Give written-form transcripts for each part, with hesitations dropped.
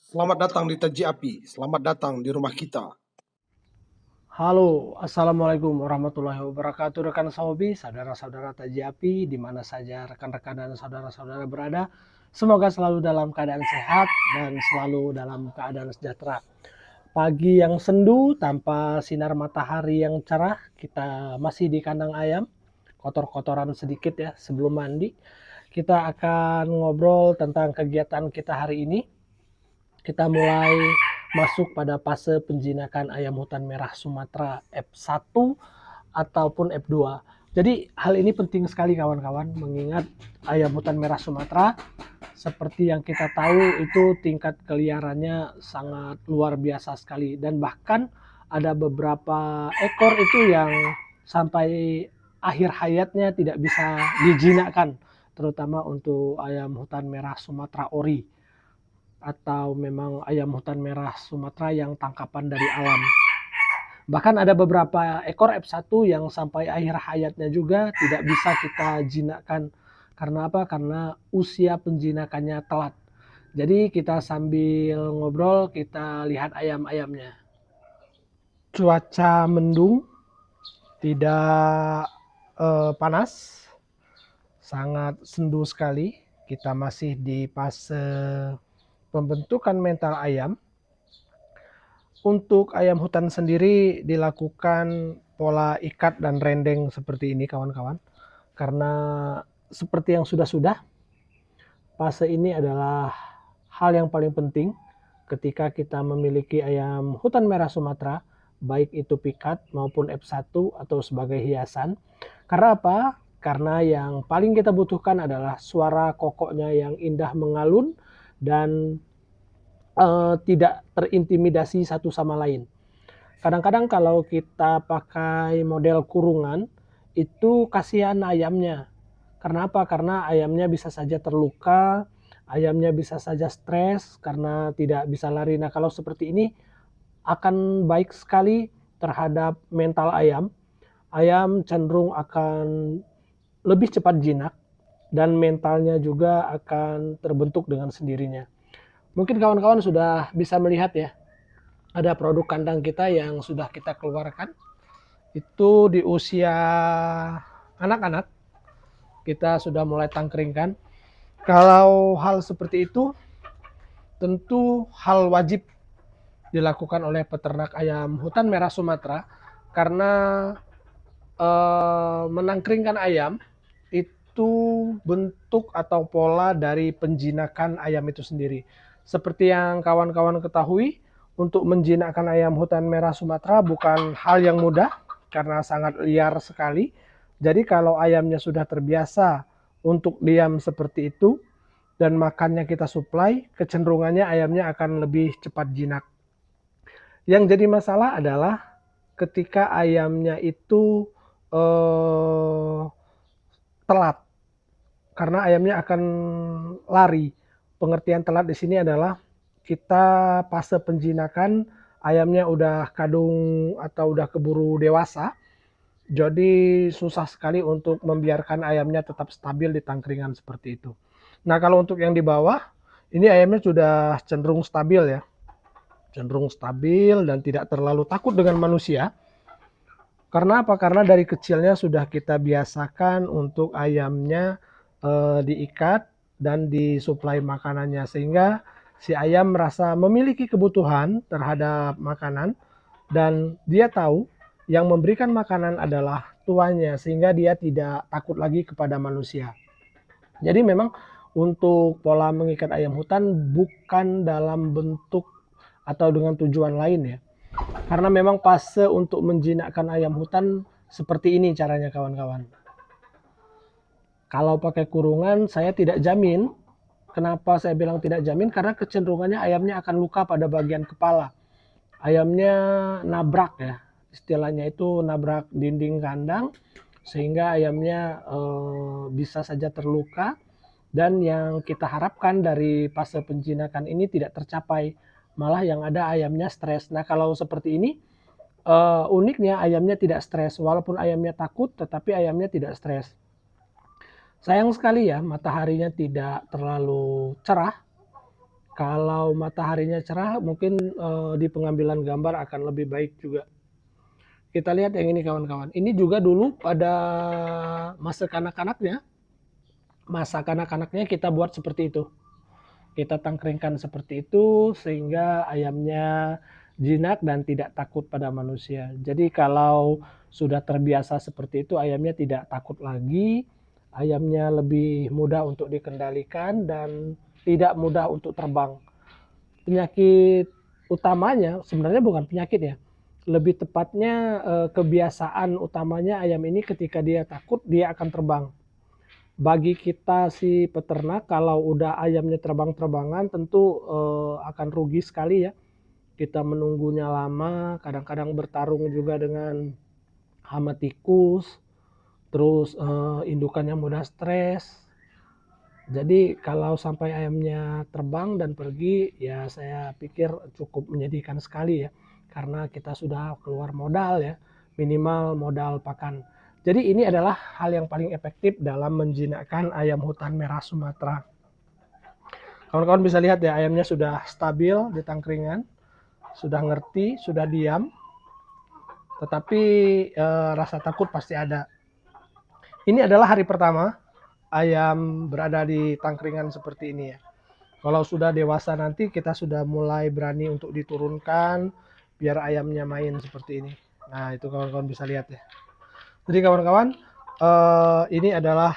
Selamat datang di Taji Api, selamat datang di rumah kita. Halo, Assalamualaikum warahmatullahi wabarakatuh rekan Sahobi, saudara-saudara Taji Api, di mana saja rekan-rekan dan saudara-saudara berada. Semoga selalu dalam keadaan sehat dan selalu dalam keadaan sejahtera. Pagi yang sendu tanpa sinar matahari yang cerah, kita masih di kandang ayam, kotor-kotoran sedikit ya sebelum mandi. Kita akan ngobrol tentang kegiatan kita hari ini. Kita mulai masuk pada fase penjinakan ayam hutan merah Sumatera F1 ataupun F2. Jadi hal ini penting sekali kawan-kawan, mengingat ayam hutan merah Sumatera seperti yang kita tahu itu tingkat keliarannya sangat luar biasa sekali, dan bahkan ada beberapa ekor itu yang sampai akhir hayatnya tidak bisa dijinakkan, terutama untuk ayam hutan merah Sumatera ori atau memang ayam hutan merah Sumatera yang tangkapan dari alam. Bahkan ada beberapa ekor F1 yang sampai akhir hayatnya juga tidak bisa kita jinakkan. Karena apa? Karena usia penjinakannya telat. Jadi kita sambil ngobrol, kita lihat ayam-ayamnya. Cuaca mendung, tidak panas, sangat sendu sekali. Kita masih di fase pembentukan mental ayam. Untuk ayam hutan sendiri dilakukan pola ikat dan rendeng seperti ini kawan-kawan. Karena seperti yang sudah-sudah, fase ini adalah hal yang paling penting ketika kita memiliki ayam hutan merah Sumatera, baik itu pikat maupun F1 atau sebagai hiasan. Karena apa? Karena yang paling kita butuhkan adalah suara kokoknya yang indah mengalun dan tidak terintimidasi satu sama lain. Kadang-kadang kalau kita pakai model kurungan, itu kasihan ayamnya. Karena apa? Karena ayamnya bisa saja terluka, ayamnya bisa saja stres karena tidak bisa lari. Nah, kalau seperti ini akan baik sekali terhadap mental ayam. Ayam cenderung akan lebih cepat jinak dan mentalnya juga akan terbentuk dengan sendirinya. Mungkin kawan-kawan sudah bisa melihat ya, ada produk kandang kita yang sudah kita keluarkan. Itu di usia anak-anak, kita sudah mulai tangkringkan. Kalau hal seperti itu, tentu hal wajib dilakukan oleh peternak ayam hutan merah Sumatera, karena menangkringkan ayam itu bentuk atau pola dari penjinakan ayam itu sendiri. Seperti yang kawan-kawan ketahui, untuk menjinakkan ayam hutan merah Sumatera bukan hal yang mudah karena sangat liar sekali. Jadi kalau ayamnya sudah terbiasa untuk diam seperti itu dan makannya kita suplai, kecenderungannya ayamnya akan lebih cepat jinak. Yang jadi masalah adalah ketika ayamnya itu telat, karena ayamnya akan lari. Pengertian telat di sini adalah kita fase penjinakan ayamnya udah kadung atau udah keburu dewasa, jadi susah sekali untuk membiarkan ayamnya tetap stabil di tangkringan seperti itu. Nah, kalau untuk yang di bawah, ini ayamnya sudah cenderung stabil ya, cenderung stabil dan tidak terlalu takut dengan manusia. Karena apa? Karena dari kecilnya sudah kita biasakan untuk ayamnya diikat dan disuplai makanannya, sehingga si ayam merasa memiliki kebutuhan terhadap makanan dan dia tahu yang memberikan makanan adalah tuannya, sehingga dia tidak takut lagi kepada manusia. Jadi memang untuk pola mengikat ayam hutan bukan dalam bentuk atau dengan tujuan lain ya. Karena memang fase untuk menjinakkan ayam hutan seperti ini caranya kawan-kawan. Kalau pakai kurungan saya tidak jamin. Kenapa saya bilang tidak jamin? Karena kecenderungannya ayamnya akan luka pada bagian kepala. Ayamnya nabrak ya. Istilahnya itu nabrak dinding kandang sehingga ayamnya bisa saja terluka, dan yang kita harapkan dari fase penjinakan ini tidak tercapai, malah yang ada ayamnya stres. Nah, kalau seperti ini uniknya ayamnya tidak stres, walaupun ayamnya takut tetapi ayamnya tidak stres. Sayang sekali ya mataharinya tidak terlalu cerah, Kalau mataharinya cerah, mungkin di pengambilan gambar akan lebih baik juga. Kita lihat yang ini kawan-kawan. Ini juga dulu pada masa kanak-kanaknya, kita buat seperti itu. Kita tangkringkan seperti itu sehingga ayamnya jinak dan tidak takut pada manusia. Jadi kalau sudah terbiasa seperti itu, ayamnya tidak takut lagi, ayamnya lebih mudah untuk dikendalikan dan tidak mudah untuk terbang. Penyakit utamanya sebenarnya bukan penyakit ya, lebih tepatnya kebiasaan utamanya ayam ini ketika dia takut dia akan terbang. Bagi kita si peternak kalau udah ayamnya terbang-terbangan tentu akan rugi sekali ya. Kita menunggunya lama, kadang-kadang bertarung juga dengan hama tikus, terus indukannya mudah stres. Jadi kalau sampai ayamnya terbang dan pergi, ya saya pikir cukup menyedihkan sekali ya. Karena kita sudah keluar modal ya, minimal modal pakan. Jadi ini adalah hal yang paling efektif dalam menjinakkan ayam hutan merah Sumatera. Kawan-kawan bisa lihat ya, ayamnya sudah stabil di tangkringan, sudah ngerti, sudah diam. Tetapi rasa takut pasti ada. Ini adalah hari pertama ayam berada di tangkringan seperti ini ya. Kalau sudah dewasa nanti kita sudah mulai berani untuk diturunkan biar ayamnya main seperti ini. Nah itu kawan-kawan bisa lihat ya. Jadi kawan-kawan ini adalah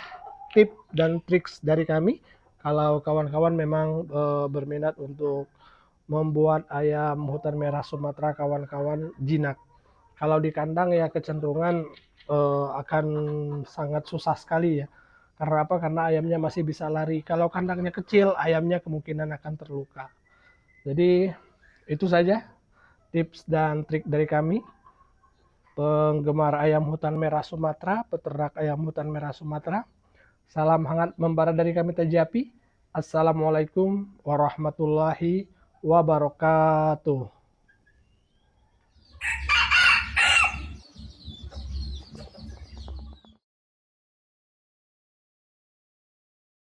tip dan triks dari kami. Kalau kawan-kawan memang berminat untuk membuat ayam hutan merah Sumatera kawan-kawan jinak. Kalau di kandang ya kecenderungan akan sangat susah sekali ya. Karena apa? Karena ayamnya masih bisa lari. Kalau kandangnya kecil, ayamnya kemungkinan akan terluka. Jadi itu saja tips dan trik dari kami. Penggemar ayam hutan merah Sumatera, peternak ayam hutan merah Sumatera. Salam hangat membara dari kami Taji Api. Assalamualaikum warahmatullahi wabarakatuh.